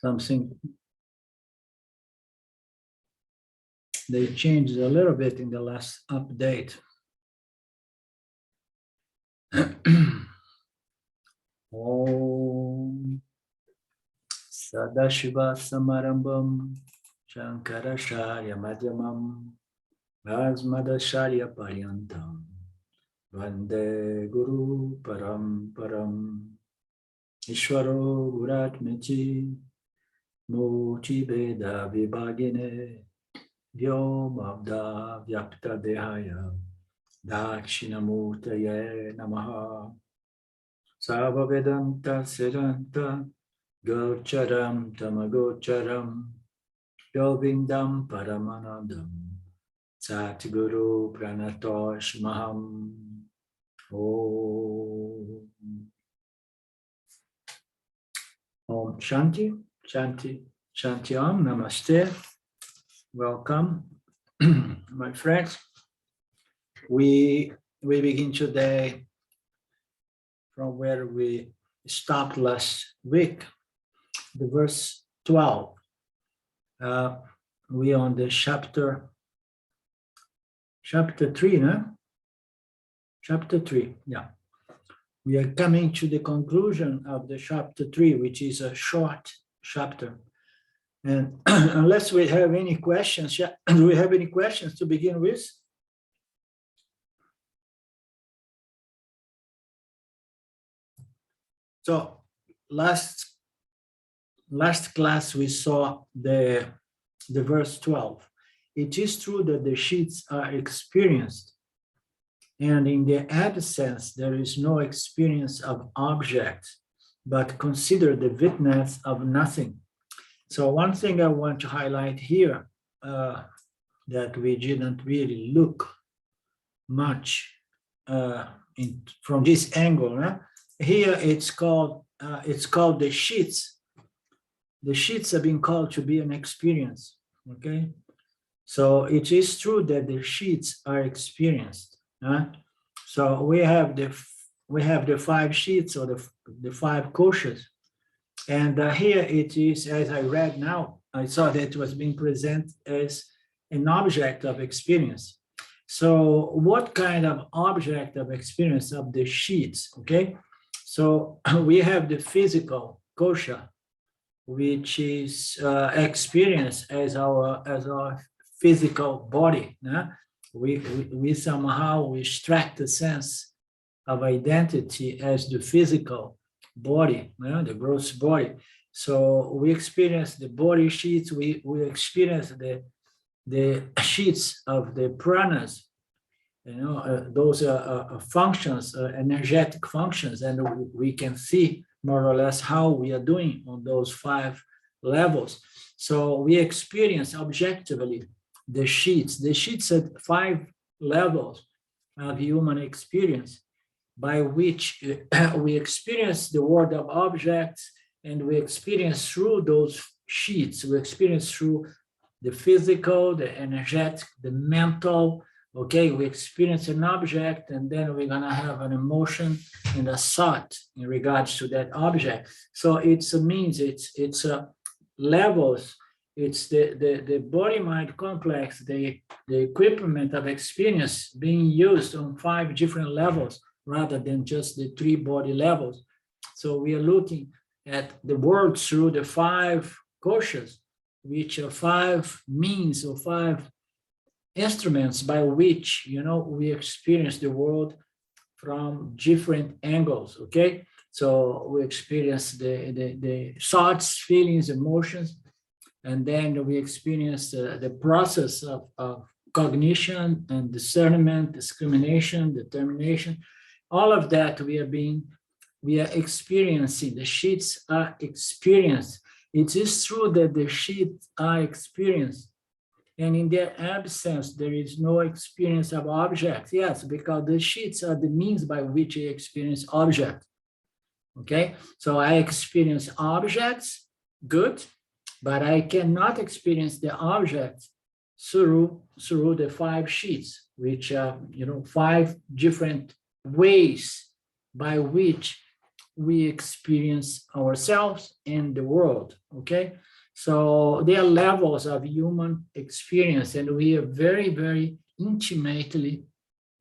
something they changed a little bit in the last update. Om Sadashiva Samarambam Shankaracharya Madhyamam Asmadacharya Paryantam Vande Guru Paramparam Ishvaro Guratmeti Muti Veda Vibhagine Vyomabda Vyapta Dehaya Dakshinamurtaye Namaha Savavedanta Siddhanta Gocharam Tamagocharam Govindam Paramanandam Satguru Pranatosh Maham Om Shanti, Shanti, Shanti Om, Namaste. Welcome, my friends. We begin today from where we stopped last week, the verse 12. We on the chapter 3, no? Chapter 3, yeah. We are coming to the conclusion of the chapter 3, which is a short chapter. And unless we have any questions, do we have any questions to begin with? So last class we saw the verse 12. It is true that the sheaths are experienced, and in their absence there is no experience of objects, but consider the witness of nothing. So one thing I want to highlight here that we didn't really look much from this angle. Huh? Here it's called the sheaths. The sheaths have been called to be an experience. Okay, so it is true that the sheaths are experienced. So we have the 5 sheaths, or the 5 kosas, and here it is. As I read now, I saw that it was being presented as an object of experience. So what kind of object of experience of the sheaths? Okay. So we have the physical kosha, which is experienced as our physical body. We somehow extract the sense of identity as the physical body, the gross body. So we experience the body sheaths. We experience the sheaths of the pranas. Those are functions, energetic functions, and we can see more or less how we are doing on those 5 levels. So we experience objectively the sheaths. The sheaths at 5 levels of human experience, by which we experience the world of objects, and we experience through those sheaths. We experience through the physical, the energetic, the mental. Okay, we experience an object, and then we're gonna have an emotion and a thought in regards to that object. So it's levels. It's the body-mind complex, the equipment of experience being used on 5 different levels rather than just the 3 body levels. So we are looking at the world through the 5 kosas, which are 5 means or 5 instruments by which, we experience the world from different angles. Okay, so we experience the thoughts, feelings, emotions, and then we experience the process of cognition and discernment, discrimination, determination. All of that we are experiencing. The sheaths are experienced. It is true that the sheaths are experienced, and in their absence, there is no experience of objects. Yes, because the sheaths are the means by which I experience objects. Okay, so I experience objects, good, but I cannot experience the objects through the 5 sheaths, which are 5 different ways by which we experience ourselves and the world, okay? So there are levels of human experience, and we are very, very intimately,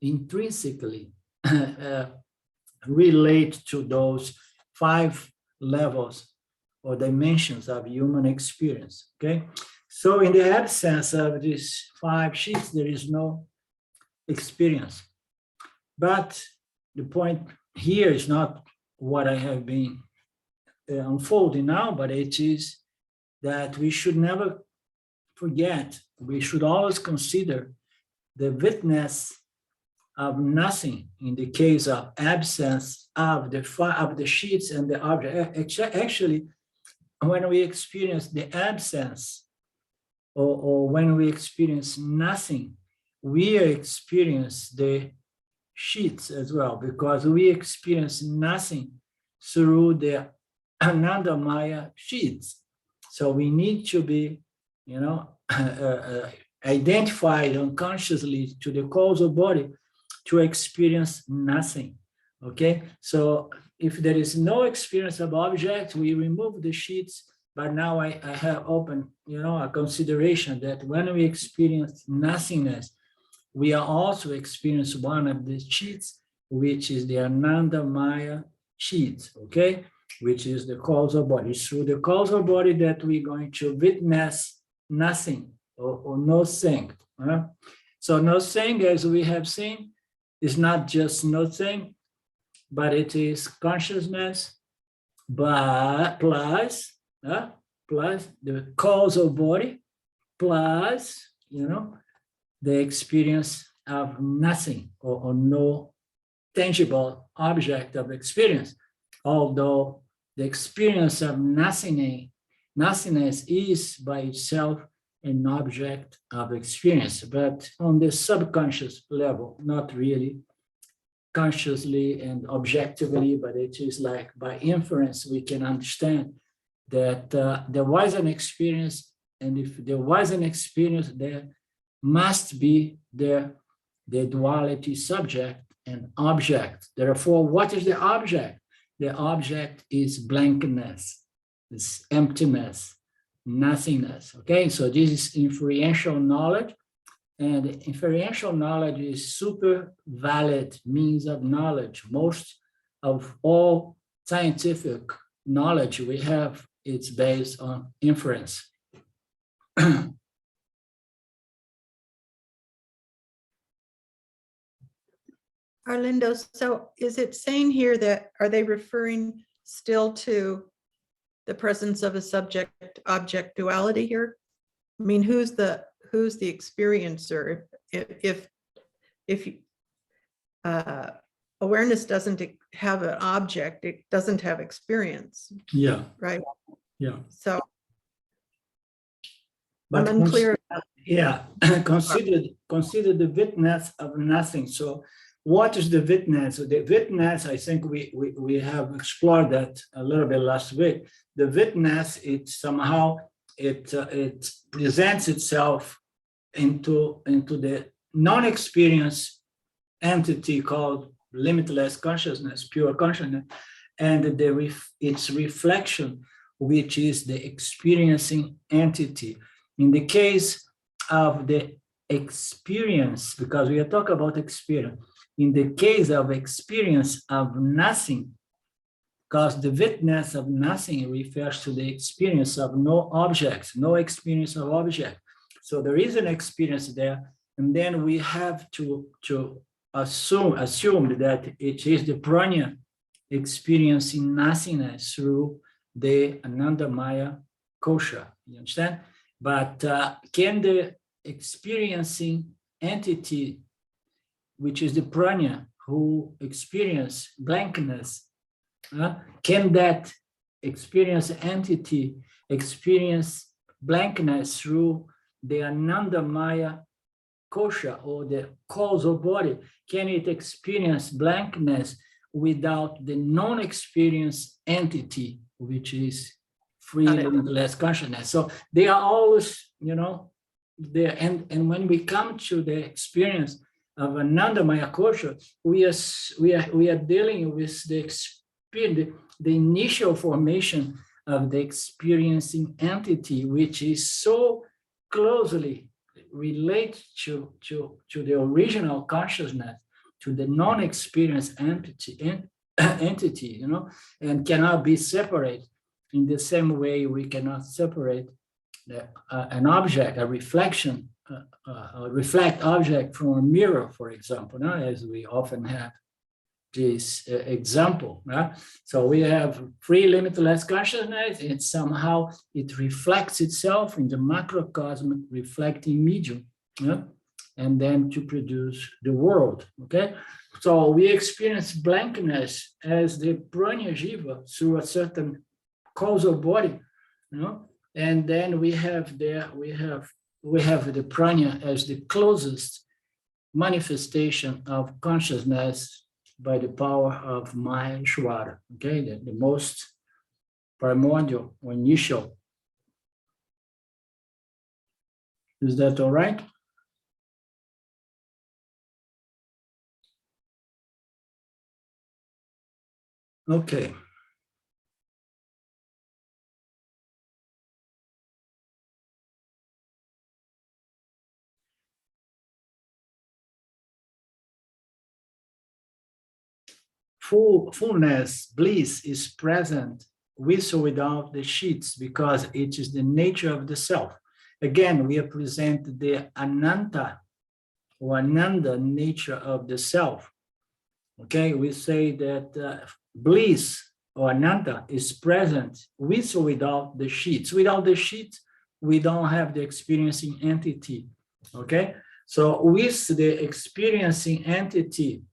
intrinsically relate to those 5 levels or dimensions of human experience, okay? So in the absence of these 5 sheaths, there is no experience. But the point here is not what I have been unfolding now, but it is that we should never forget, we should always consider the witness of nothing in the case of absence of the sheaths and the object. Actually, when we experience the absence or when we experience nothing, we experience the sheaths as well, because we experience nothing through the Ananda Maya sheaths. So we need to be, identified unconsciously to the causal body to experience nothing, okay? So if there is no experience of object, we remove the sheaths, but now I have opened, a consideration that when we experience nothingness, we are also experience one of the sheaths, which is the Ananda Maya sheaths, okay? Which is the causal body. It's through the causal body that we're going to witness nothing or no thing. So no thing, as we have seen, is not just no thing, but it is consciousness, but plus the causal body, plus, the experience of nothing or no tangible object of experience. Although the experience of nothingness is by itself an object of experience, but on the subconscious level, not really consciously and objectively, but it is like by inference, we can understand that there was an experience, and if there was an experience, there must be the duality subject and object. Therefore, what is the object? The object is blankness, is emptiness, nothingness, okay? So this is inferential knowledge, and inferential knowledge is super valid means of knowledge. Most of all scientific knowledge we have, it's based on inference. Arlindo, so is it saying here that, are they referring still to the presence of a subject-object duality here? I mean, who's the experiencer? If awareness doesn't have an object, it doesn't have experience. Yeah. Right. Yeah. So but I'm unclear. Yeah. Consider the witness of nothing. So what is the witness? The witness, I think we have explored that a little bit last week. The witness, it somehow it presents itself into the non-experience entity called limitless consciousness, pure consciousness, and its reflection, which is the experiencing entity. In the case of the experience, because we are talking about experience, in the case of experience of nothing, because the witness of nothing refers to the experience of no objects, no experience of object. So there is an experience there, and then we have to assume that it is the prana experiencing nothingness through the Ananda Maya kosha. You understand? But can the experiencing entity, which is the prana who experience blankness, can that experience entity experience blankness through the Ananda Maya kosha or the causal body? Can it experience blankness without the non-experience entity, which is free limitless consciousness? So they are always, there. And when we come to the experience of Ananda Maya kosha, we are dealing with the the initial formation of the experiencing entity, which is so closely related to the original consciousness, to the non-experienced entity, and cannot be separated in the same way we cannot separate an object, a reflection, a reflect object from a mirror, for example, as we often have this example. So we have free limitless consciousness, and somehow it reflects itself in the macrocosm reflecting medium, and then to produce the world. Okay, so we experience blankness as the prana jiva through a certain causal body, and then we have the prana as the closest manifestation of consciousness by the power of Maheshwara, okay, the most primordial or initial. Is that all right? Okay. Fullness, bliss is present with or without the sheaths, because it is the nature of the self. Again, we present the ananta or ananda nature of the self. Okay, we say that bliss or ananda is present with or without the sheaths. Without the sheaths, we don't have the experiencing entity. Okay, so with the experiencing entity,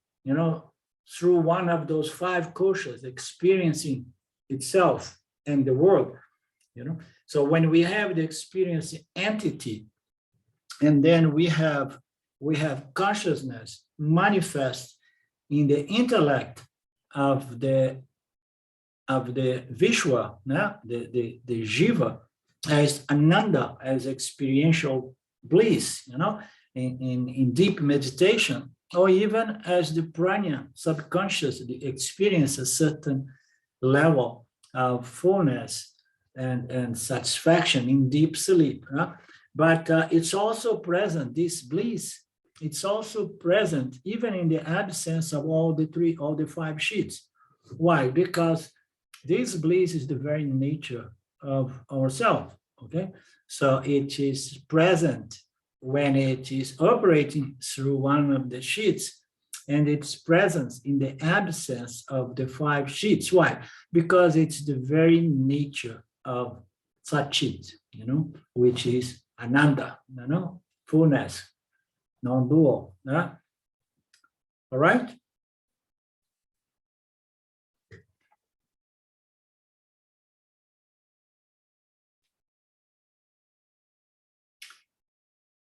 through one of those five kosas, experiencing itself and the world, So when we have the experiencing entity, and then we have consciousness manifest in the intellect of the Vishwa, the Jiva, as Ananda, as experiential bliss, in deep meditation, or even as the prana, subconscious, the experience a certain level of fullness and satisfaction in deep sleep. But it's also present, this bliss, it's also present even in the absence of all the five sheaths. Why? Because this bliss is the very nature of ourselves, okay? So it is present when it is operating through one of the sheaths, and its presence in the absence of the five sheaths. Why? Because it's the very nature of Satchit, which is Ananda, fullness, non-dual. All right?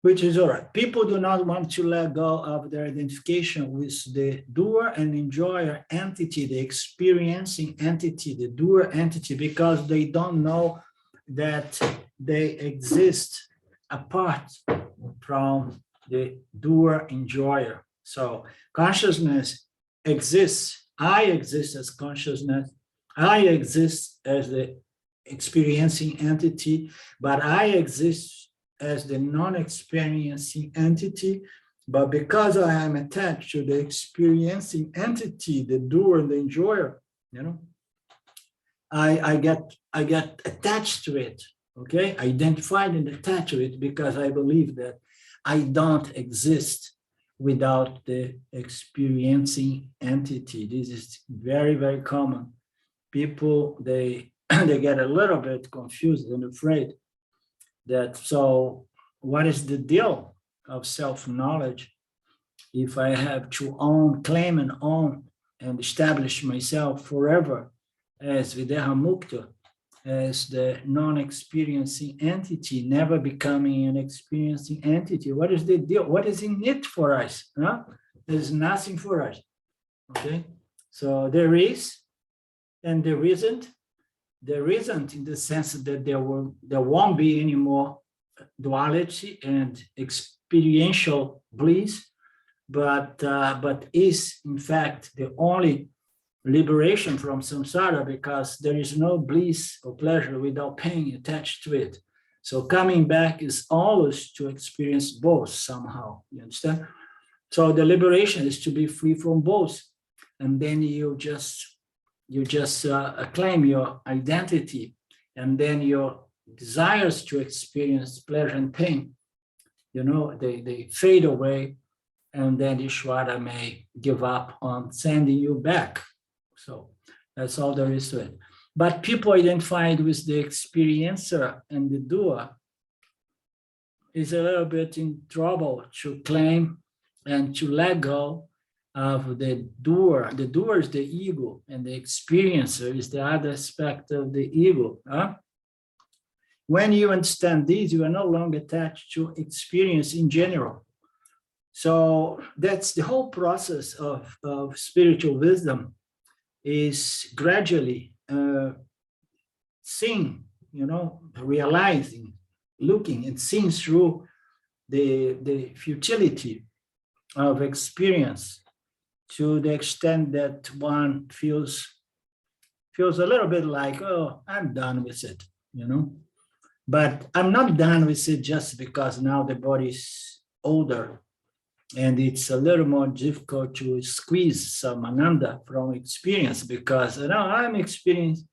Which is all right. People do not want to let go of their identification with the doer and enjoyer entity, the experiencing entity, the doer entity, because they don't know that they exist apart from the doer enjoyer. So consciousness exists. I exist as consciousness. I exist as the experiencing entity, but I exist as the non-experiencing entity. But because I am attached to the experiencing entity, the doer and the enjoyer, I get attached to it, okay? Identified and attached to it, because I believe that I don't exist without the experiencing entity. This is very, very common. People, they get a little bit confused and afraid that, so what is the deal of self-knowledge if I have to claim and own and establish myself forever as Videhamukta, as the non-experiencing entity, never becoming an experiencing entity? What is the deal? What is in it for us? There's nothing for us, okay? So there is and there isn't. There isn't, in the sense that there won't be any more duality and experiential bliss, but is in fact the only liberation from samsara, because there is no bliss or pleasure without pain attached to it. So coming back is always to experience both somehow, you understand? So the liberation is to be free from both. And then you just claim your identity, and then your desires to experience pleasure and pain, they fade away, and then Ishvara may give up on sending you back. So that's all there is to it. But people identified with the experiencer and the doer is a little bit in trouble to claim and to let go of the doer. The doer is the ego, and the experiencer is the other aspect of the ego. Huh? When you understand this, you are no longer attached to experience in general. So that's the whole process of spiritual wisdom, is gradually seeing, realizing, looking and seeing through the futility of experience, to the extent that one feels a little bit like, oh, I'm done with it, But I'm not done with it just because now the body is older and it's a little more difficult to squeeze some ananda from experience, because I'm experiencing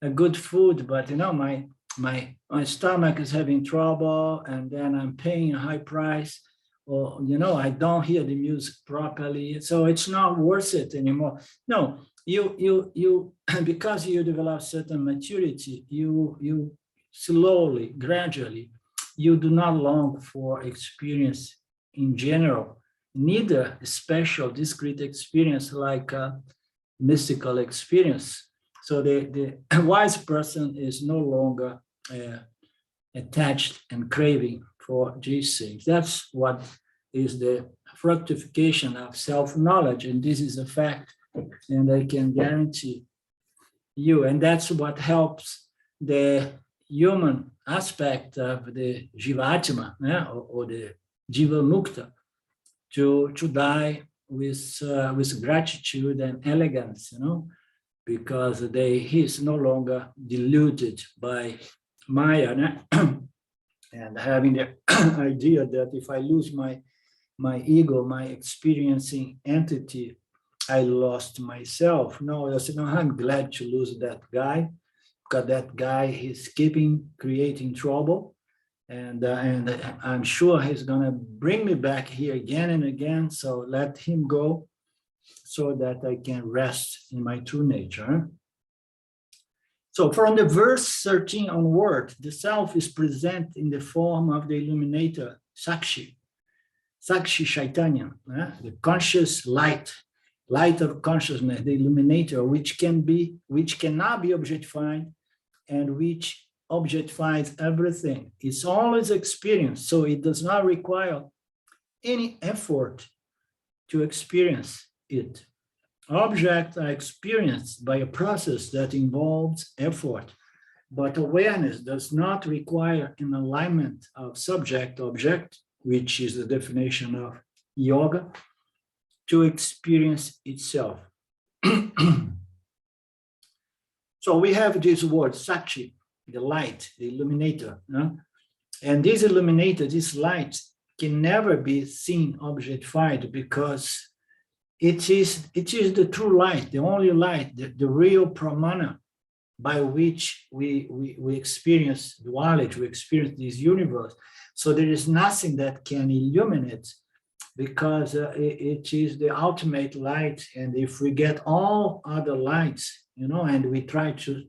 a good food, but my stomach is having trouble, and then I'm paying a high price, or I don't hear the music properly, so it's not worth it anymore. No, you because you develop certain maturity, you slowly, gradually, you do not long for experience in general, neither special, discrete experience like mystical experience. So the wise person is no longer attached and craving for these things. That's what is the fructification of self-knowledge, and this is a fact, and I can guarantee you. And that's what helps the human aspect of the Jivatma, or the Jiva Mukta, to die with gratitude and elegance, because he is no longer deluded by Maya, and having the idea that if I lose my ego, my experiencing entity, I lost myself. No, I said, no, I'm glad to lose that guy, because that guy is creating trouble. And I'm sure he's going to bring me back here again and again. So let him go so that I can rest in my true nature. So from the verse 13 onward, the self is present in the form of the illuminator, saksi Chaitanya, the conscious light of consciousness, the illuminator, which cannot be objectified, and which objectifies everything. It's always experience, so it does not require any effort to experience it. Objects are experienced by a process that involves effort, but awareness does not require an alignment of subject-object, which is the definition of yoga, to experience itself. So we have this word, saksi, the light, the illuminator. And this illuminator, this light, can never be seen objectified, because it is the true light, the only light, the real pramana by which we experience duality, we experience this universe. So there is nothing that can illuminate, because it is the ultimate light. And if we get all other lights, and we try to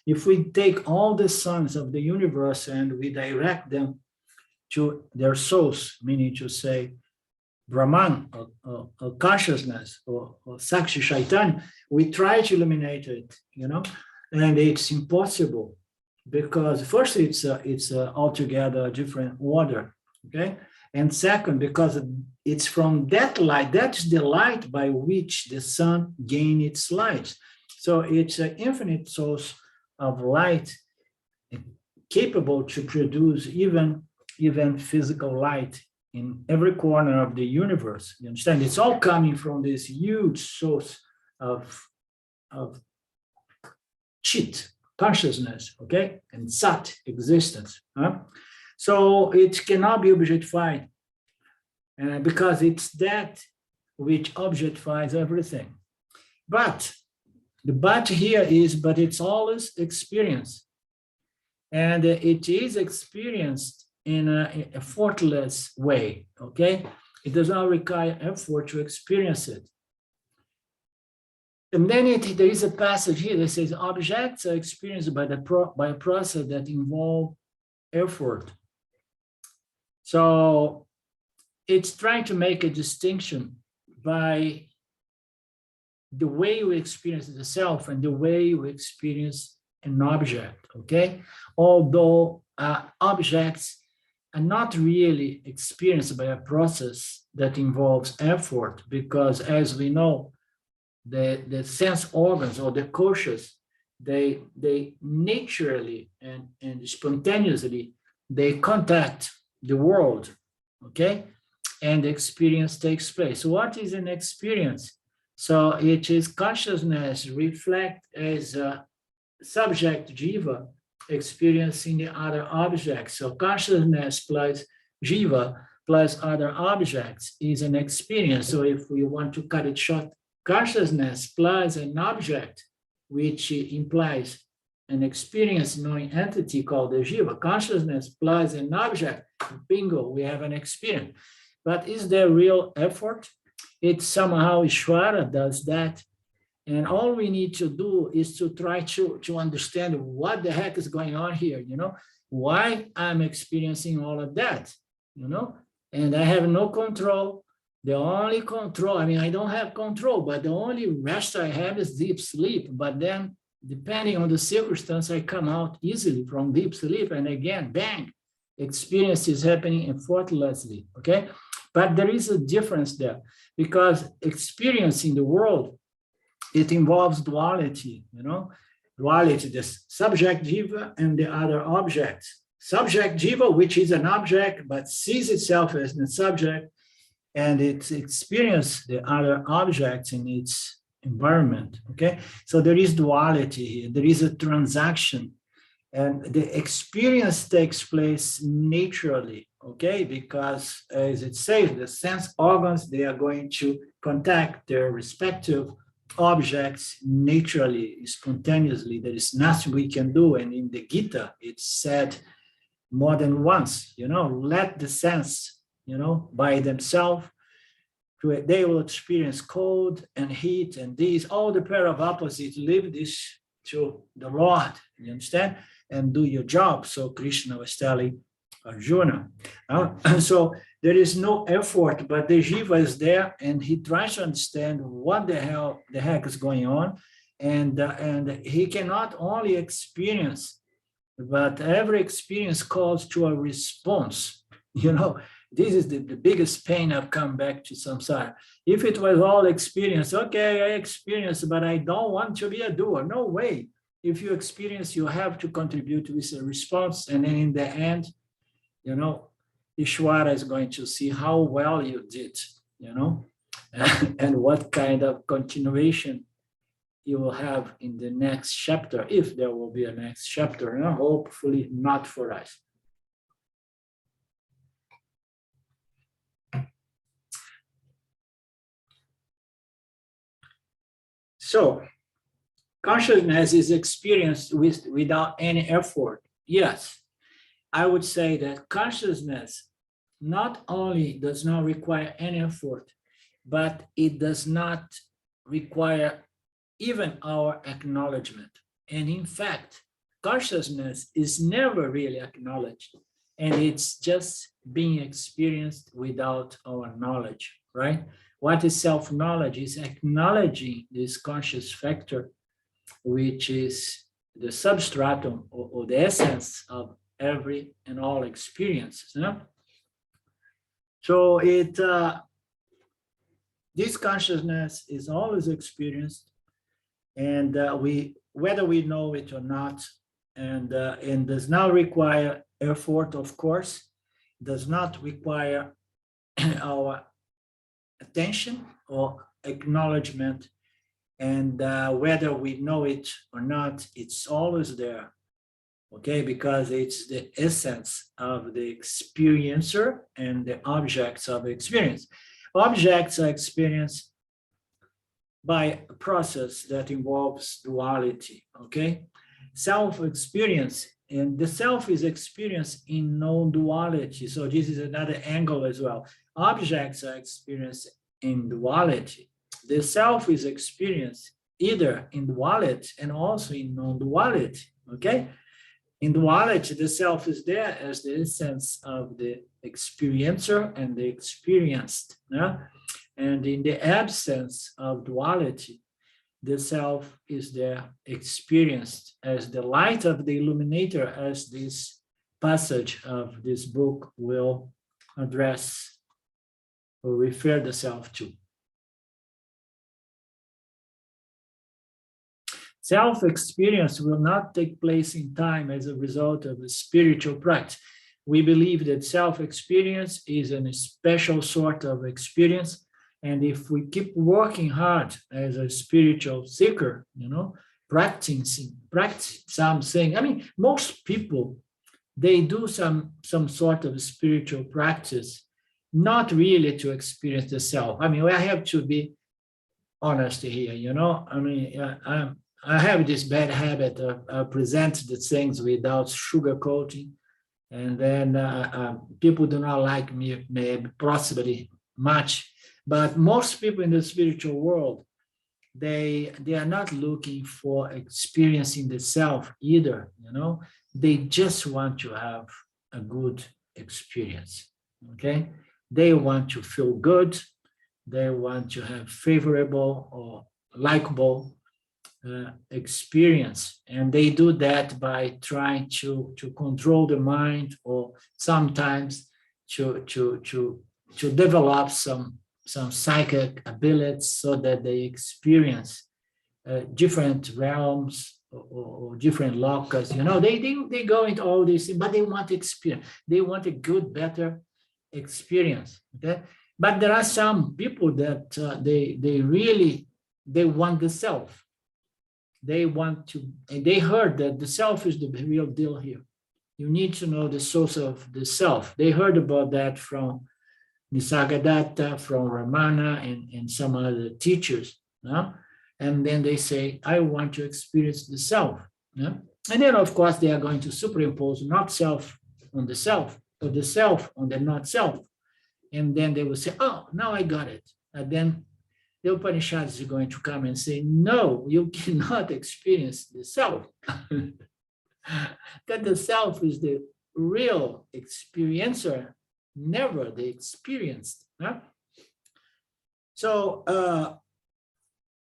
if we take all the suns of the universe and we direct them to their source, meaning to say Brahman or consciousness or Saksi Chaitanya, we try to illuminate it, and it's impossible, because first it's altogether a different order, okay? And second, because it's from that light, that's the light by which the sun gains its light. So it's an infinite source of light, capable to produce even physical light in every corner of the universe. You understand? It's all coming from this huge source of chit, consciousness, okay, and sat, existence. So it cannot be objectified because it's that which objectifies everything. But the but here is, but it's always experience. And it is experienced in a effortless way, okay? It does not require effort to experience it. And then there is a passage here that says objects are experienced by a process that involve effort. So it's trying to make a distinction by the way we experience the self and the way we experience an object, okay? Although objects are not really experienced by a process that involves effort, because as we know, the sense organs or the kosas, they naturally and spontaneously, they contact the world, okay? And the experience takes place. So what is an experience? So it is consciousness reflect as a subject jiva experiencing the other objects. So consciousness plus jiva plus other objects is an experience. So if we want to cut it short, consciousness plus an object, which implies an experience knowing entity called the jiva. Consciousness plus an object, bingo, we have an experience. But is there real effort? It's somehow Ishvara does that. And all we need to do is to try to understand what the heck is going on here, you know, why I'm experiencing all of that, you know, and I have no control. The only control, I mean, I don't have control, but the only rest I have is deep sleep. But then depending on the circumstance, I come out easily from deep sleep. And again, bang, experience is happening effortlessly, okay? But there is a difference there because experience in the world, it involves duality, you know, duality, the subject jiva and the other objects. Subject jiva, which is an object, but sees itself as the subject, and it experiences the other objects in its environment, okay? So there is duality here, there is a transaction, and the experience takes place naturally, okay? Because as it says, the sense organs, they are going to contact their respective objects naturally, spontaneously. There is nothing we can do. And in the Gita, it's said more than once, you know, let the sense, you know, by themselves, they will experience cold and heat and these, all the pair of opposites, leave this to the Lord, you understand? And do your job. So Krishna was telling Arjuna. So there is no effort, but the jiva is there and he tries to understand what the heck is going on. And he cannot only experience, but every experience calls to a response. You know, this is the biggest pain I've come back to samsara. If it was all experience, okay, I experienced, but I don't want to be a doer. No way. If you experience, you have to contribute with a response. And then in the end, you know, Ishvara is going to see how well you did, you know, and what kind of continuation you will have in the next chapter, if there will be a next chapter, and hopefully not for us. So, consciousness is experienced without any effort. Yes, I would say that consciousness not only does not require any effort, but it does not require even our acknowledgement. And in fact, consciousness is never really acknowledged, and it's just being experienced without our knowledge, right? What is self-knowledge? Is acknowledging this conscious factor, which is the substratum or the essence of every and all experiences. You know? So this consciousness is always experienced, and whether we know it or not, and does not require effort, of course, does not require our attention or acknowledgement, And whether we know it or not, it's always there, okay? Because it's the essence of the experiencer and the objects of experience. Objects are experienced by a process that involves duality, okay? Self-experience, and the self is experienced in non-duality. So this is another angle as well. Objects are experienced in duality. The self is experienced either in duality and also in non-duality, okay? In duality, the self is there as the essence of the experiencer and the experienced. Yeah? And in the absence of duality, the self is there experienced as the light of the illuminator, as this passage of this book will address or refer the self to. Self-experience will not take place in time as a result of a spiritual practice. We believe that self-experience is a special sort of experience. And if we keep working hard as a spiritual seeker, practicing something, I mean, most people, they do some sort of spiritual practice, not really to experience the self. I mean, I have to be honest here, I mean, I have this bad habit of present the things without sugarcoating, and then people do not like me, maybe possibly much. But most people in the spiritual world, they are not looking for experiencing the self either, They just want to have a good experience, okay? They want to feel good. They want to have favorable or likable experience. And they do that by trying to control the mind, or sometimes to develop some psychic abilities so that they experience different realms or different locus. They go into all these things, but they want experience. They want a good, better experience. Okay, but there are some people that they want the self. They want to, and they heard that the self is the real deal here. You need to know the source of the self. They heard about that from Nisargadatta, from Ramana, and some other teachers. And then they say, I want to experience the self. And then, of course, they are going to superimpose not self on the self, but the self on the not self. And then they will say, oh, now I got it. And then the Upanishads is going to come and say, no, you cannot experience the self. That the self is the real experiencer, never the experienced. So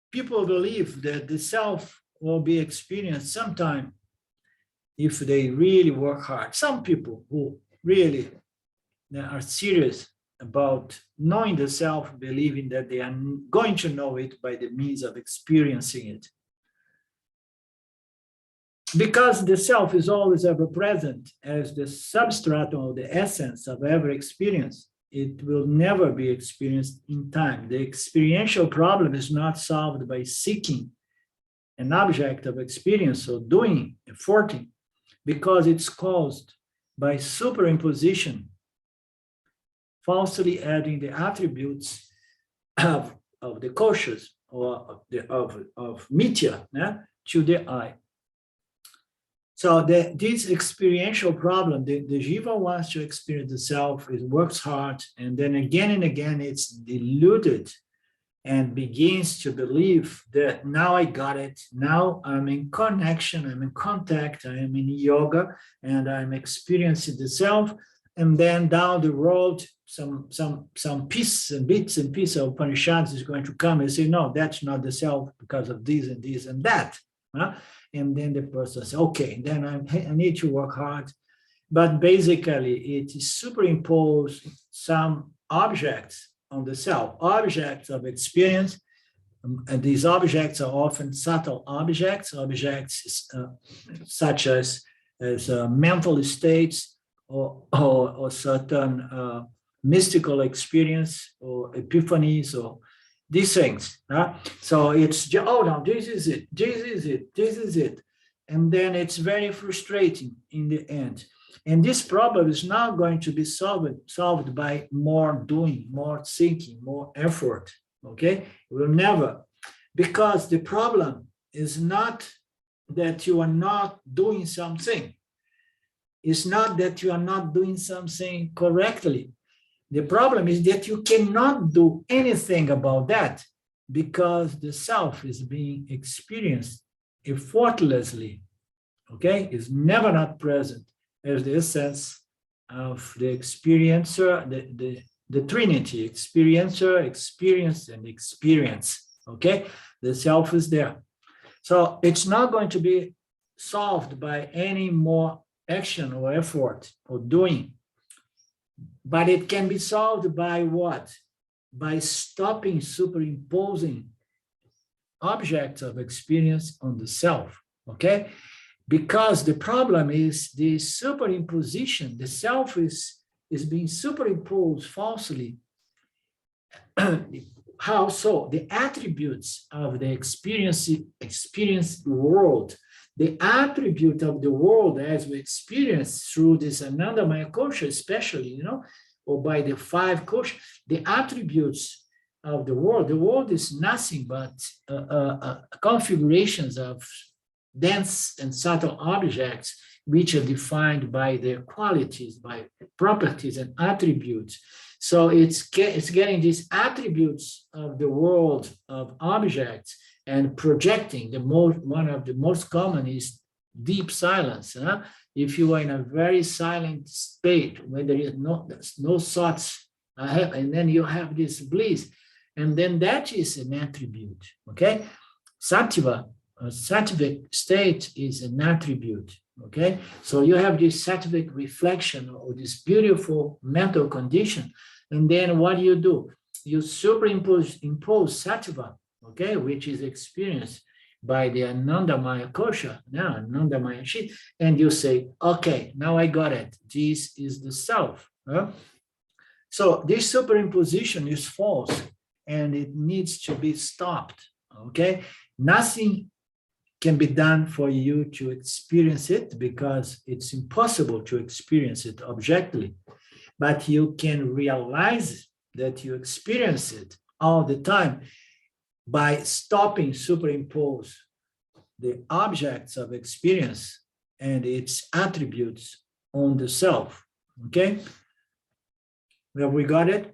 people believe that the self will be experienced sometime if they really work hard. Some people who really are serious about knowing the self, believing that they are going to know it by the means of experiencing it. Because the self is always ever present as the substratum or the essence of every experience, it will never be experienced in time. The experiential problem is not solved by seeking an object of experience or doing, efforting, because it's caused by superimposition, falsely adding the attributes of the kosas or of mithya to the I. So this experiential problem, the jiva wants to experience the self, it works hard, and then again and again it's deluded and begins to believe that now I got it, now I'm in connection, I'm in contact, I am in yoga, and I'm experiencing the self. And then down the road, some pieces and bits and pieces of Upanishads is going to come and say, no, that's not the self because of this and this and that. And then the person says, okay, then I need to work hard. But basically, it is superimpose some objects on the self, objects of experience. And these objects are often subtle objects such as mental states, or certain mystical experience or epiphanies, or these things. So it's, oh no, this is it, this is it, this is it. And then it's very frustrating in the end. And this problem is not going to be solved by more doing, more thinking, more effort, okay? It will never, because the problem is not that you are not doing something. It's not that you are not doing something correctly. The problem is that you cannot do anything about that because the self is being experienced effortlessly, okay? It's never not present as the essence of the experiencer, the Trinity, experiencer, experience, and experience, okay? The self is there. So it's not going to be solved by any more action or effort or doing, but it can be solved by what? By stopping superimposing objects of experience on the self, okay? Because the problem is the superimposition, the self is being superimposed falsely. How so? The attributes of the experienced world, the attribute of the world as we experience through this Anandamaya kosha, especially, or by the 5 kosha, the attributes of the world is nothing but configurations of dense and subtle objects, which are defined by their qualities, by properties and attributes. So it's getting these attributes of the world of objects and projecting. One of the most common is deep silence. If you are in a very silent state where there is no thoughts, and then you have this bliss, and then that is an attribute. Okay, sattva. A sattvic state is an attribute, okay? So you have this sattvic reflection or this beautiful mental condition, and then what do? You superimpose sattva, okay, which is experienced by the Anandamaya kosha, Anandamaya Sheaths, and you say, okay, now I got it. This is the self. So this superimposition is false, and it needs to be stopped, okay? Nothing can be done for you to experience it because it's impossible to experience it objectively, but you can realize that you experience it all the time by stopping superimpose the objects of experience and its attributes on the self, okay? Well, we got it?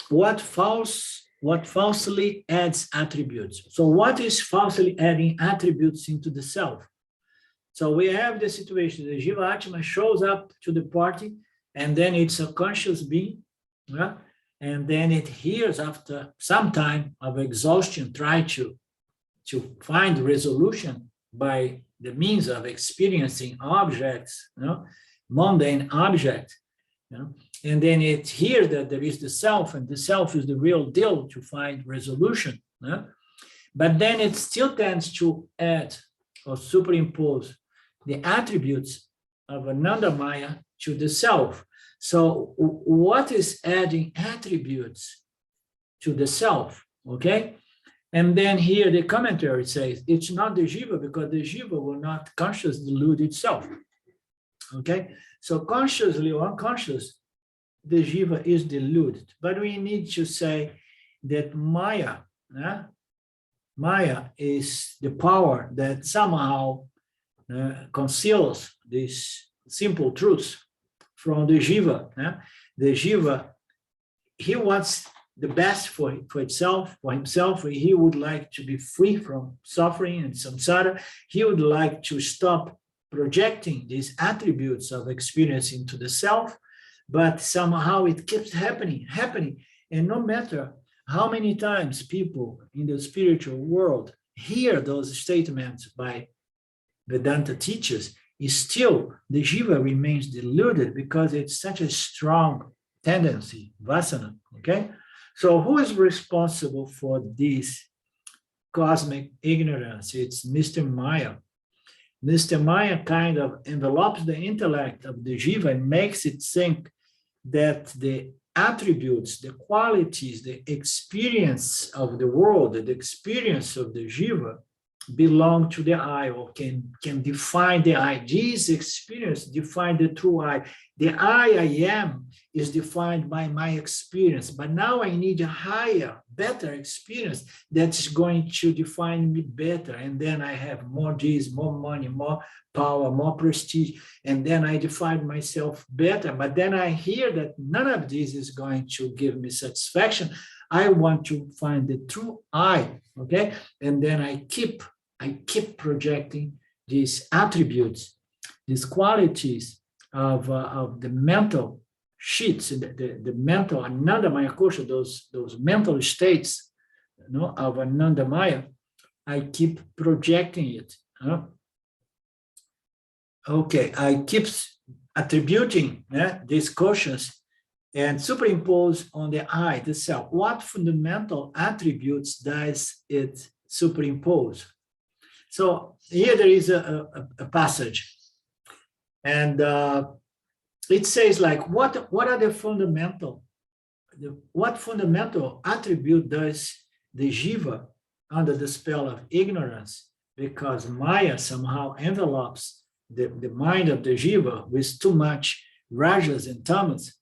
What falsely adds attributes? So what is falsely adding attributes into the self? So we have the situation, the Jiva Atma shows up to the party, and then it's a conscious being, and then it hears after some time of exhaustion, try to find resolution by the means of experiencing objects, mundane objects, and then it hears that there is the self, and the self is the real deal to find resolution. But then it still tends to add or superimpose the attributes of Anandamaya to the self. So what is adding attributes to the self, okay? And then here the commentary says, it's not the jiva because the jiva will not consciously delude itself, okay? So consciously or unconscious, the jiva is deluded. But we need to say that Maya is the power that somehow conceals these simple truths from the jiva. The jiva, he wants the best for itself, for himself. He would like to be free from suffering and samsara. He would like to stop projecting these attributes of experience into the self, but somehow it keeps happening. And no matter how many times people in the spiritual world hear those statements by Vedanta teachers, still the jiva remains deluded because it's such a strong tendency, vasana, okay? So who is responsible for this cosmic ignorance? It's Mr. Maya. Mr. Maya kind of envelopes the intellect of the jiva and makes it think that the attributes, the qualities, the experience of the world, the experience of the jiva belong to the I, or can define the I. This experience define the true I. The I am is defined by my experience, but now I need a higher, better experience that's going to define me better. And then I have more this, more money, more power, more prestige, and then I define myself better. But then I hear that none of this is going to give me satisfaction. I want to find the true I, okay? And then I keep projecting these attributes, these qualities of the mental sheets, the mental Anandamaya kosha, those mental states, of Anandamaya. I keep projecting it. Okay, I keep attributing these koshas and superimpose on the I, the self. What fundamental attributes does it superimpose? So here there is a passage, and it says like, what are the fundamental, what fundamental attribute does the jiva under the spell of ignorance, because Maya somehow envelopes the mind of the jiva with too much rajas and tamas,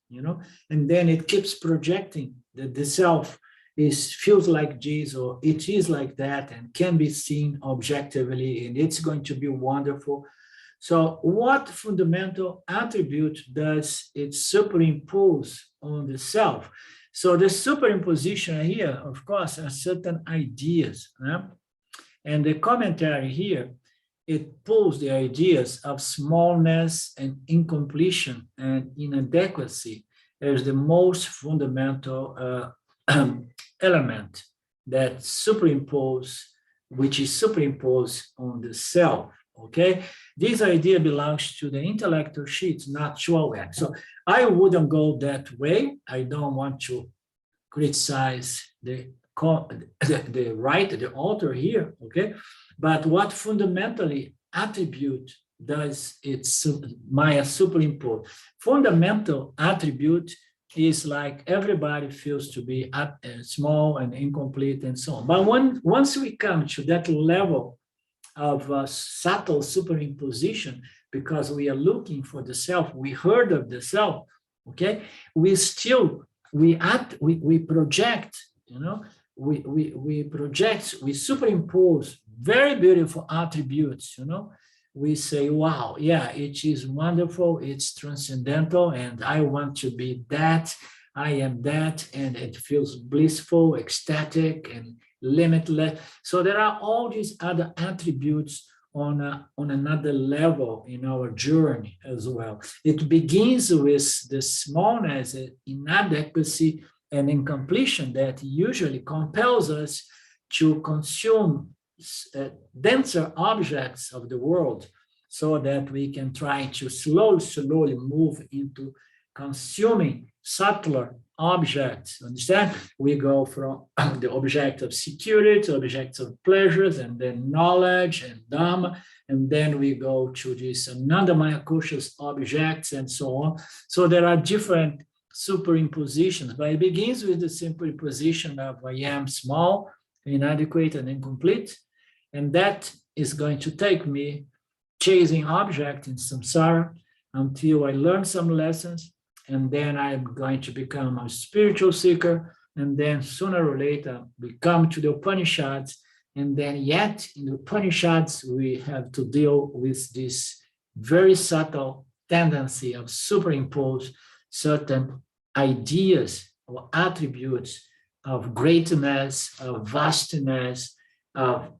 and then it keeps projecting that the self feels like this, or it is like that, and can be seen objectively, and it's going to be wonderful. So what fundamental attribute does it superimpose on the self? So the superimposition here, of course, are certain ideas. And the commentary here, it pulls the ideas of smallness and incompletion and inadequacy as the most fundamental element that which is superimposed on the self, okay? This idea belongs to the intellectual sheets, not to aware. So I wouldn't go that way. I don't want to criticize the author here, okay? But what fundamentally attribute does Maya superimpose? Fundamental attribute is like everybody feels to be small and incomplete and so on. But once we come to that level of subtle superimposition, because we are looking for the self, we heard of the self, okay? We project, we project, we superimpose very beautiful attributes, we say, wow, yeah, it is wonderful, it's transcendental, and I want to be that, I am that, and it feels blissful, ecstatic, and limitless. So there are all these other attributes on another level in our journey as well. It begins with the smallness, inadequacy, and incompletion that usually compels us to consume denser objects of the world, so that we can try to slowly move into consuming subtler objects. Understand? We go from the object of security to objects of pleasures, and then knowledge and dhamma, and then we go to these Anandamaya koshas objects and so on. So there are different superimpositions, but it begins with the superimposition of I am small, inadequate, and incomplete. And that is going to take me chasing object in samsara until I learn some lessons, and then I'm going to become a spiritual seeker, and then sooner or later we come to the Upanishads, and then yet in the Upanishads we have to deal with this very subtle tendency of superimpose certain ideas or attributes of greatness, of vastness, of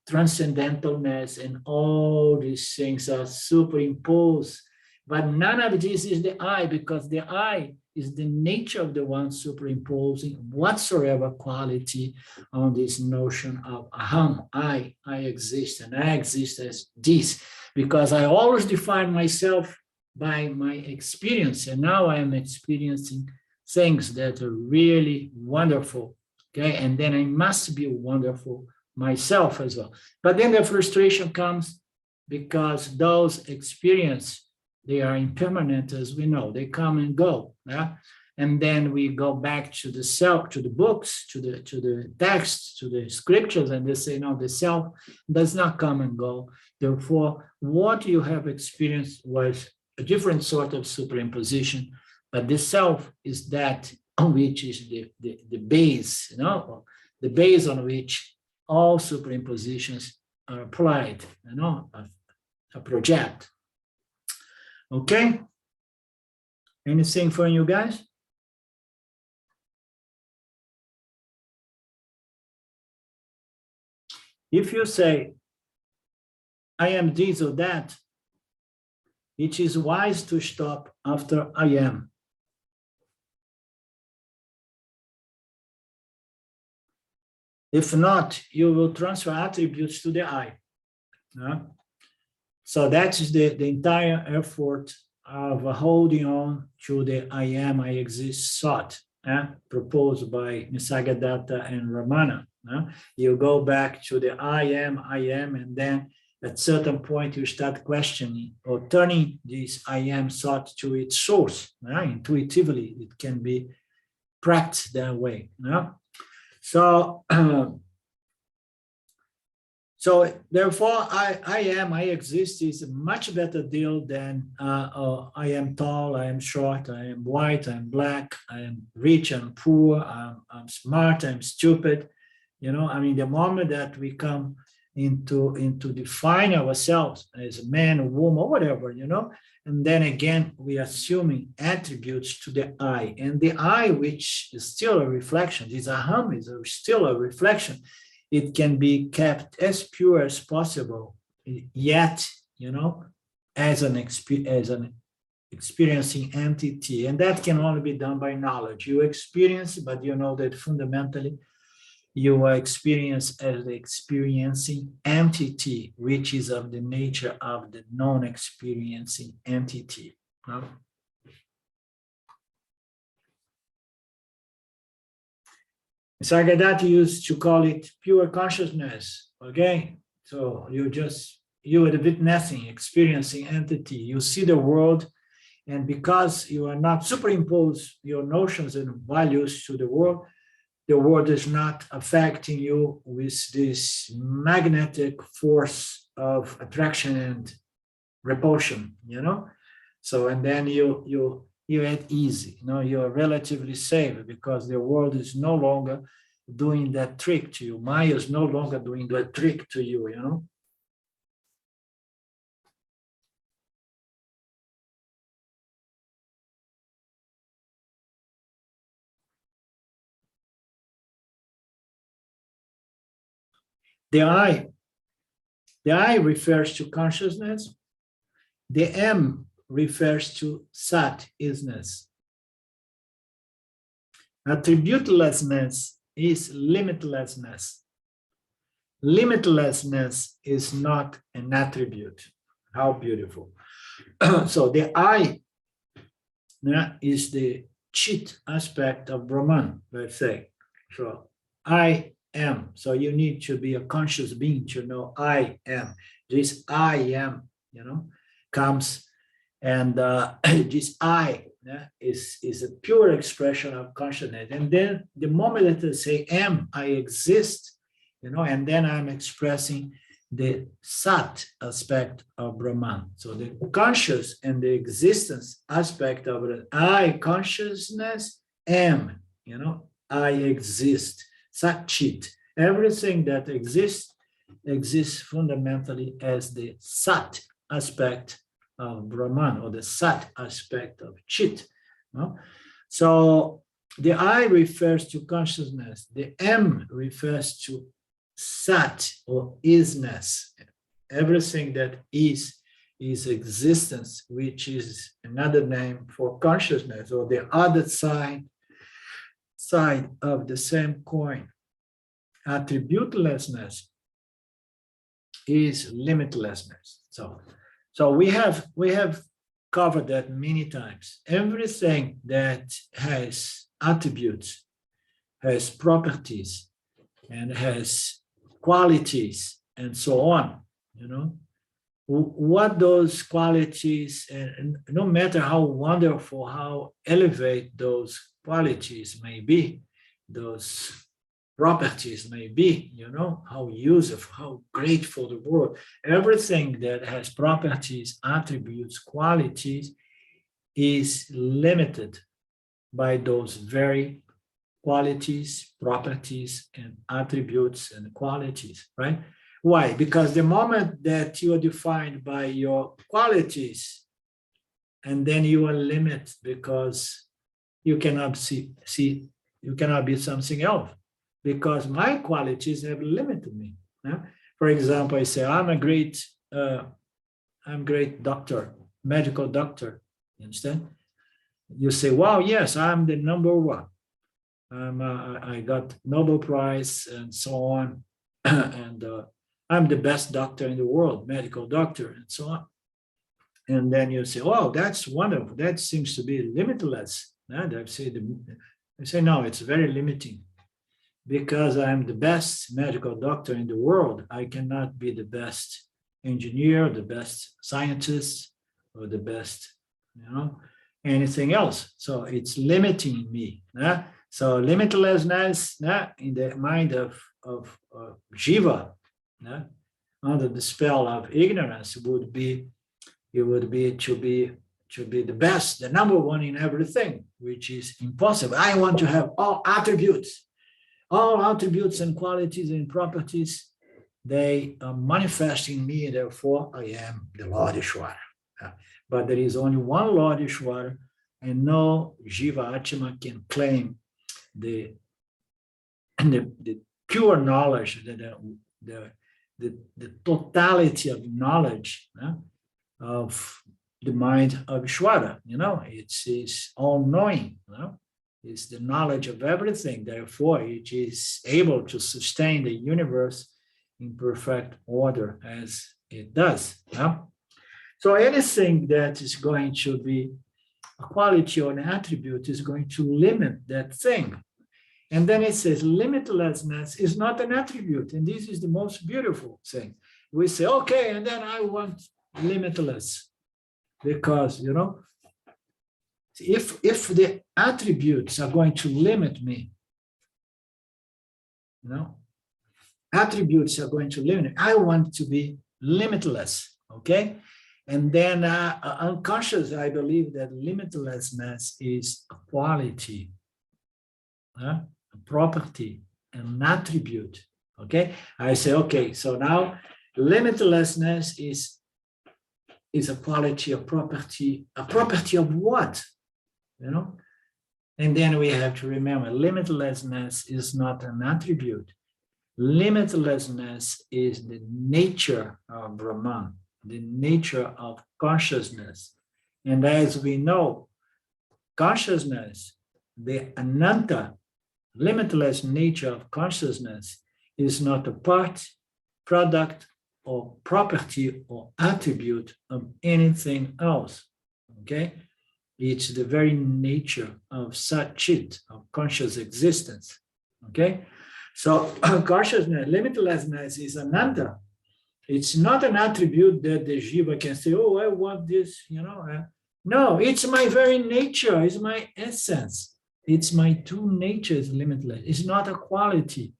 transcendentalness, and all these things are superimposed. But none of this is the I, because the I is the nature of the one superimposing whatsoever quality on this notion of aham, I exist, and I exist as this, because I always define myself by my experience, and now I am experiencing things that are really wonderful, okay? And then I must be wonderful myself as well. But then the frustration comes because those experiences, they are impermanent, as we know. They come and go. Yeah? And then we go back to the self, to the books, to the text, to the scriptures, and they say, no, the self does not come and go. Therefore, what you have experienced was a different sort of superimposition, but the self is that which is the base, the base on which all superimpositions are applied, a project. Okay? Anything for you guys? If you say, I am this or that, it is wise to stop after I am. If not, you will transfer attributes to the I. So that is the entire effort of holding on to the I am, I exist thought, proposed by Nisargadatta and Ramana. You go back to the I am, and then at certain point you start questioning or turning this I am thought to its source. Intuitively, it can be practiced that way. So, so therefore, I am, I exist is a much better deal than I am tall, I am short, I am white, I am black, I am rich, I'm poor, I'm smart, I'm stupid. The moment that we come into define ourselves as a man, a woman, or whatever, and then again, we are assuming attributes to the I. And the I, which is still a reflection, this aham is still a reflection, it can be kept as pure as possible, yet, as an experiencing entity. And that can only be done by knowledge. You experience, but you know that fundamentally, you are experienced as the experiencing entity, which is of the nature of the non-experiencing entity. Nisargadatta used to call it pure consciousness. Okay, so you are the witnessing, experiencing entity. You see the world, and because you are not superimpose your notions and values to the world is not affecting you with this magnetic force of attraction and repulsion, So, and then you're at ease, you're relatively safe because the world is no longer doing that trick to you. Maya is no longer doing that trick to you, The I refers to consciousness. The M refers to sat, isness. Attributelessness is limitlessness. Limitlessness is not an attribute. How beautiful. So the I is the chit aspect of Brahman, let's say. So I am. So you need to be a conscious being to know I am. This I am, comes, and this I is a pure expression of consciousness. And then the moment that I say am, I exist, and then I'm expressing the sat aspect of Brahman. So the conscious and the existence aspect of the I consciousness am, I exist. Sat Chit. Everything that exists fundamentally as the Sat aspect of Brahman, or the Sat aspect of Chit. So the I refers to consciousness. The M refers to Sat, or isness. Everything that is existence, which is another name for consciousness, or the other side of the same coin. Attributelessness is limitlessness. So we have covered that many times. Everything that has attributes, has properties, and has qualities, and so on, what those qualities, and no matter how wonderful, how elevate those qualities may be, those properties may be, how useful, how great for the world, everything that has properties, attributes, qualities is limited by those very qualities, properties, and attributes and qualities, right? Why? Because the moment that you are defined by your qualities, and then you are limited because you cannot you cannot be something else, because my qualities have limited me. For example, I say, I'm great doctor, medical doctor, you understand? You say, wow, yes, I'm the number one. I got Nobel Prize and so on. And I'm the best doctor in the world, medical doctor, and so on. And then you say, oh, that's wonderful. That seems to be limitless. And I say, no, it's very limiting. Because I'm the best medical doctor in the world, I cannot be the best engineer, the best scientist, or the best, anything else. So it's limiting me. So limitlessness in the mind of Jiva, under the spell of ignorance, would be to be the best, the number one in everything, which is impossible. I want to have all attributes and qualities and properties. They are manifesting me, and therefore I am the Lord Ishvara. But there is only one Lord Ishvara, and no Jiva Atma can claim the pure knowledge, the totality of knowledge of the mind of Ishvara. It's all knowing. It's the knowledge of everything. Therefore, it is able to sustain the universe in perfect order as it does. So anything that is going to be a quality or an attribute is going to limit that thing. And then it says limitlessness is not an attribute. And this is the most beautiful thing. We say, okay, and then I want limitless. Because, if the attributes are going to limit me, attributes are going to limit me, I want to be limitless, okay? And then unconscious, I believe that limitlessness is a quality, a property, an attribute, okay? I say, okay, so now limitlessness is a quality, a property of what? And then we have to remember, limitlessness is not an attribute. Limitlessness is the nature of Brahman, the nature of consciousness. And as we know, consciousness, the ananta, limitless nature of consciousness, is not a part, product, or property or attribute of anything else, okay? It's the very nature of Sat-Chit, of conscious existence, okay? So consciousness, limitlessness is ananta. It's not an attribute that the Jiva can say, oh, I want this, No, it's my very nature, it's my essence. It's my true nature is limitless. It's not a quality.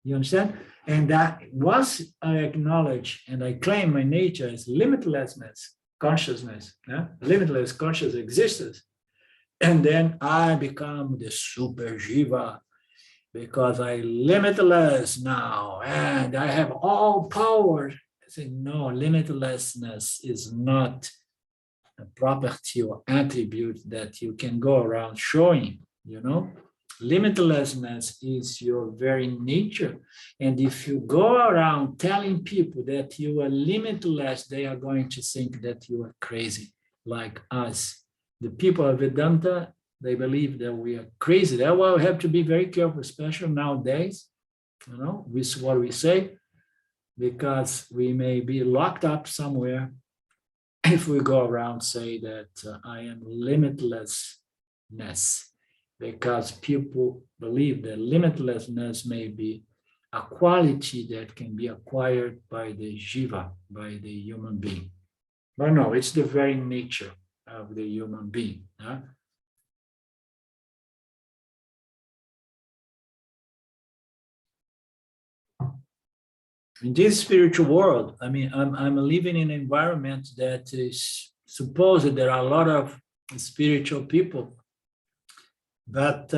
You understand? And that once I acknowledge and I claim my nature as limitlessness, consciousness, limitless conscious existence, and then I become the super Jiva because I limitless now and I have all power. I say, no, limitlessness is not a property or attribute that you can go around showing, Limitlessness is your very nature. And if you go around telling people that you are limitless, they are going to think that you are crazy, like us. The people of Vedanta, they believe that we are crazy. That's why we have to be very careful, especially nowadays, with what we say, because we may be locked up somewhere if we go around say that I am limitlessness. Because people believe that limitlessness may be a quality that can be acquired by the jiva, by the human being. But no, it's the very nature of the human being. Huh? In this spiritual world, I mean, I'm living in an environment that is supposed there are a lot of spiritual people, but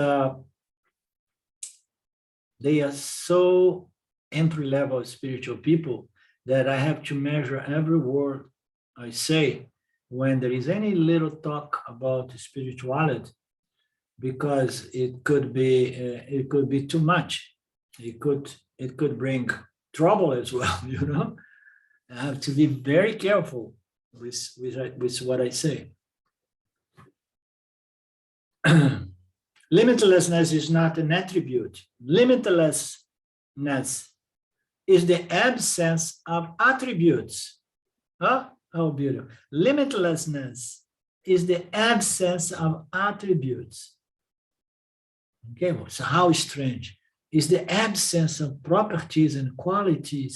they are so entry-level spiritual people that I have to measure every word I say when there is any little talk about spirituality, because it could be too much. It could bring trouble as well, you know. I have to be very careful with what I say. Limitlessness is not an attribute. Limitlessness is the absence of attributes. Huh? Oh, beautiful. Limitlessness is the absence of attributes. Okay, well, so how strange. Is the absence of properties and qualities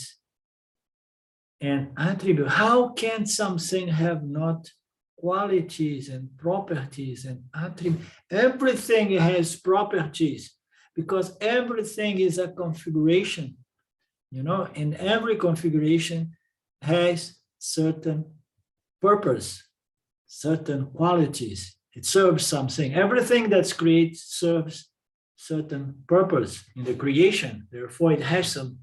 and attributes. How can something have not qualities and properties and attributes? Everything has properties because everything is a configuration, you know, and every configuration has certain purpose, certain qualities. It serves something. Everything that's created serves certain purpose in the creation. Therefore, it has some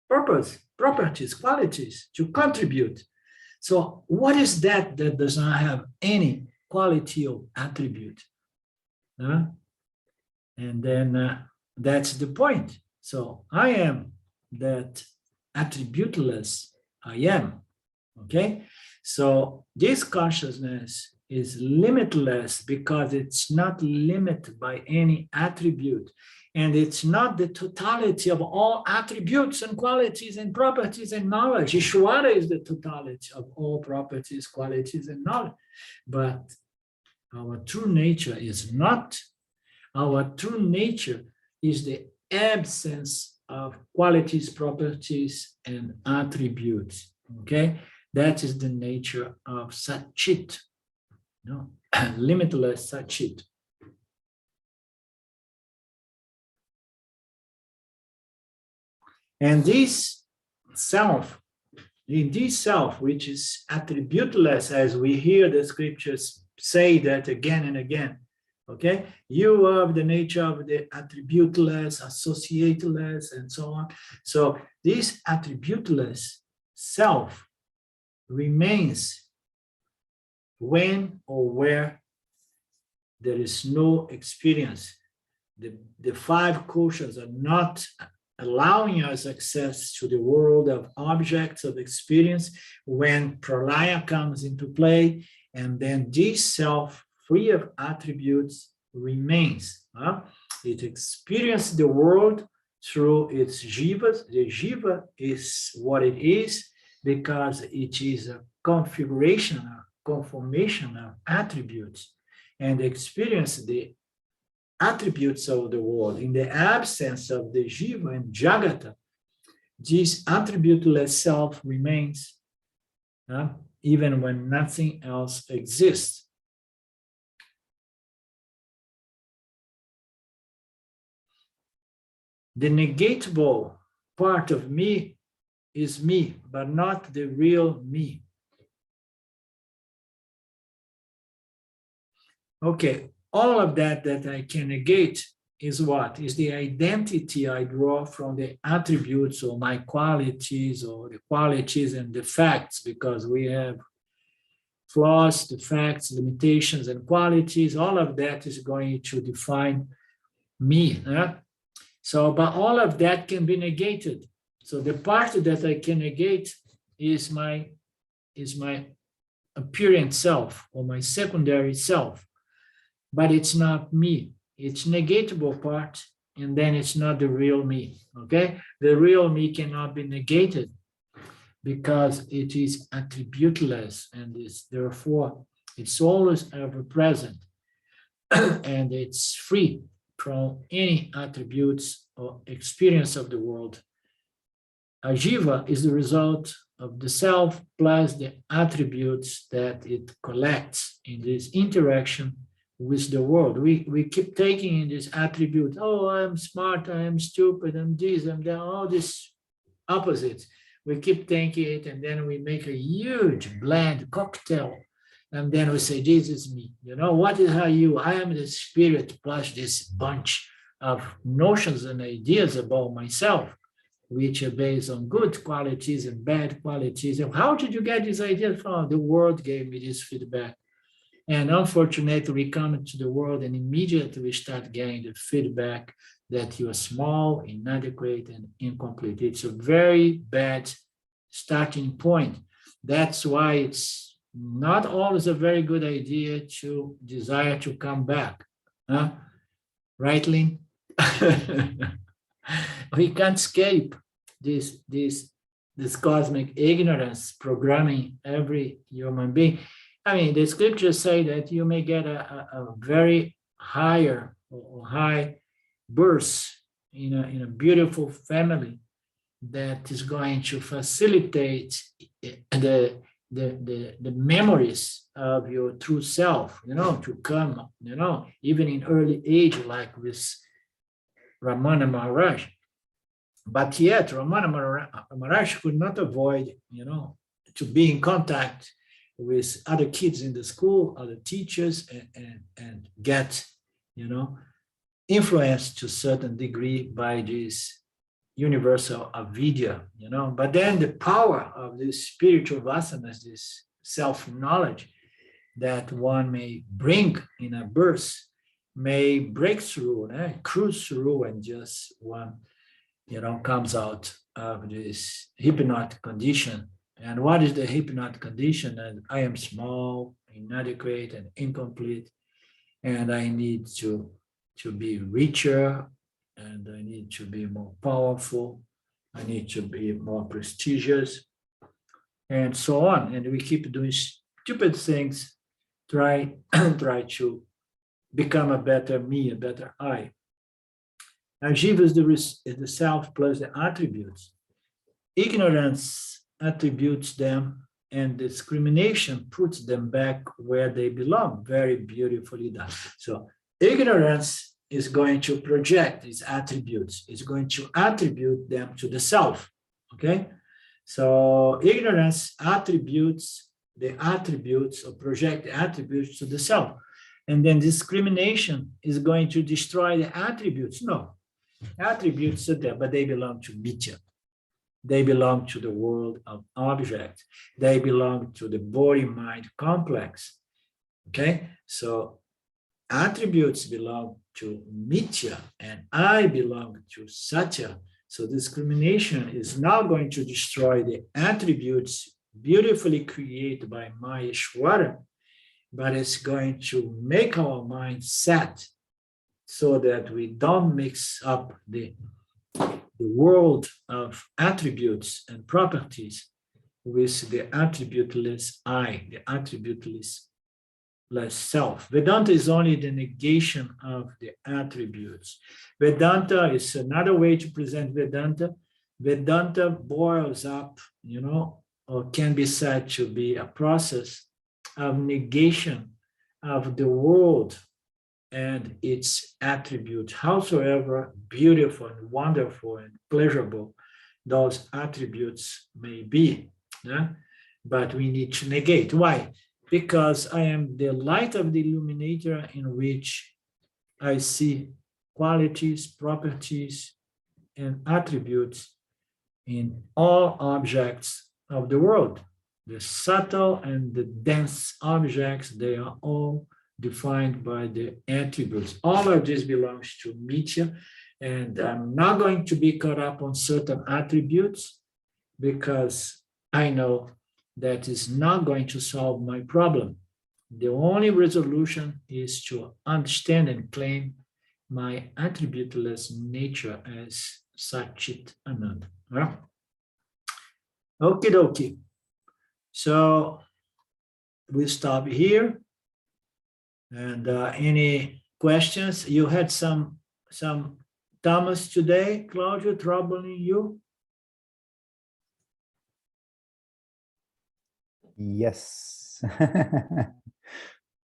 purpose, properties, qualities to contribute. So what is that does not have any quality or attribute? And then that's the point. So I am that attributeless I am, okay? So this consciousness is limitless because it's not limited by any attribute. And it's not the totality of all attributes and qualities and properties and knowledge. Ishvara is the totality of all properties, qualities, and knowledge. But our true nature is not. Our true nature is the absence of qualities, properties, and attributes. Okay? That is the nature of Satchit. No, limitless Satchit. And this self, in this self, which is attributeless, as we hear the scriptures say that again and again, okay? You have the nature of the attributeless, associateless, and so on. So this attributeless self remains when or where there is no experience. The five kosas are not allowing us access to the world of objects of experience when pralaya comes into play, and then this self, free of attributes, remains. It experiences the world through its jivas. The jiva is what it is because it is a configuration, a conformation of attributes, and experience the attributes of the world. In the absence of the jiva and jagata, this attributeless self remains, even when nothing else exists. The negatable part of me is me, but not the real me. Okay, all of that I can negate is what? Is the identity I draw from the attributes or my qualities or the qualities and defects, because we have flaws, defects, limitations, and qualities. All of that is going to define me. So, but all of that can be negated. So the part that I can negate is my apparent self or my secondary self. But it's not me. It's negatable part, and then it's not the real me, okay? The real me cannot be negated because it is attributeless, and is therefore it's always ever present, and it's free from any attributes or experience of the world. A jiva is the result of the self plus the attributes that it collects in this interaction with the world. We keep taking in this attribute, oh, I'm smart, I'm stupid, I'm this, I'm that, all these opposites. We keep taking it, and then we make a huge blend cocktail. And then we say, this is me. You know, what are you? I am the spirit plus this bunch of notions and ideas about myself, which are based on good qualities and bad qualities. And how did you get these ideas from? The world gave me this feedback. And unfortunately, we come into the world and immediately we start getting the feedback that you are small, inadequate, and incomplete. It's a very bad starting point. That's why it's not always a very good idea to desire to come back. Huh? Right, Lynn? We can't escape this cosmic ignorance programming every human being. I mean, the scriptures say that you may get a very higher or high birth in a beautiful family that is going to facilitate the memories of your true self, to come, even in early age, like with Ramana Maharaj. But yet, Ramana Maharaj could not avoid, to be in contact with other kids in the school, other teachers, and get, influenced to a certain degree by this universal avidya, But then the power of this spiritual vasanas, this self-knowledge that one may bring in a birth, may break through, cruise through, and just one, comes out of this hypnotic condition. And what is the hypnotic condition? And I am small, inadequate, and incomplete, and I need to be richer, and I need to be more powerful, I need to be more prestigious, and so on. And we keep doing stupid things, try to become a better me, a better I. And jiva is the self plus the attributes. Ignorance attributes them, and discrimination puts them back where they belong. Very beautifully done. So ignorance is going to project these attributes. It's going to attribute them to the self, okay? So ignorance attributes the attributes or project the attributes to the self. And then discrimination is going to destroy the attributes. No, attributes are there, but they belong to Mithya. They belong to the world of objects. They belong to the body-mind complex, okay? So attributes belong to Mithya, and I belong to Satya. So discrimination is now going to destroy the attributes beautifully created by Maheshwara, but it's going to make our mind set so that we don't mix up the world of attributes and properties with the attributeless I, the attributeless self. Vedanta is only the negation of the attributes. Vedanta is another way to present Vedanta. Vedanta boils up, or can be said to be a process of negation of the world and its attributes, howsoever beautiful and wonderful and pleasurable those attributes may be. Yeah? But we need to negate. Why? Because I am the light of the illuminator, in which I see qualities, properties, and attributes in all objects of the world. The subtle and the dense objects, they are all defined by the attributes. All of this belongs to Mithya, and I'm not going to be caught up on certain attributes because I know that is not going to solve my problem. The only resolution is to understand and claim my attributeless nature as Satchit Anand. Yeah? Okie dokie. So we stop here. And any questions? You had some some Thomas today, Claudio, troubling you? Yes.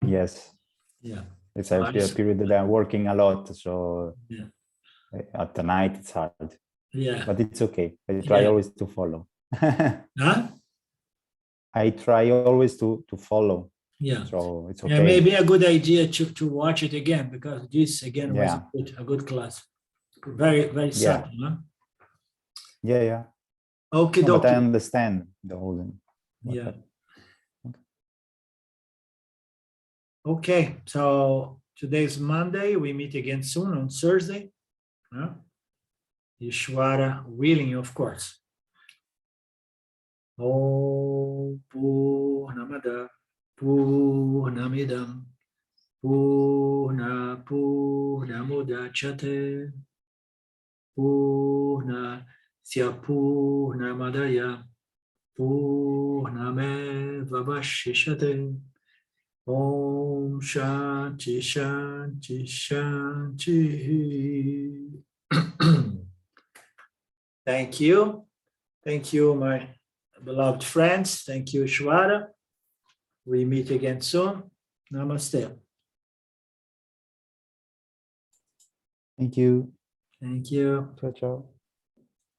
Yes. Yeah. It's a period that I'm working a lot, so Yeah. at the night it's hard, Yeah. but it's okay. I try always to follow. Huh? I try always to follow. Yeah. So it's okay. Yeah, maybe a good idea to watch it again, because this again was a good class. Very, very subtle, huh? Yeah. Okay, No, but I understand the whole. Yeah. Okay, so today's Monday. We meet again soon on Thursday. Ishvara willing, of course. Om Purnamada Purnamidam Purna Purnamudachyate Purnasya Purnamadaya Purnamevavashishate. Om Shanti Shanti Shanti. Thank you. Thank you, my beloved friends. Thank you, Shwara. We meet again soon. Namaste. Thank you. Thank you. Ciao, ciao.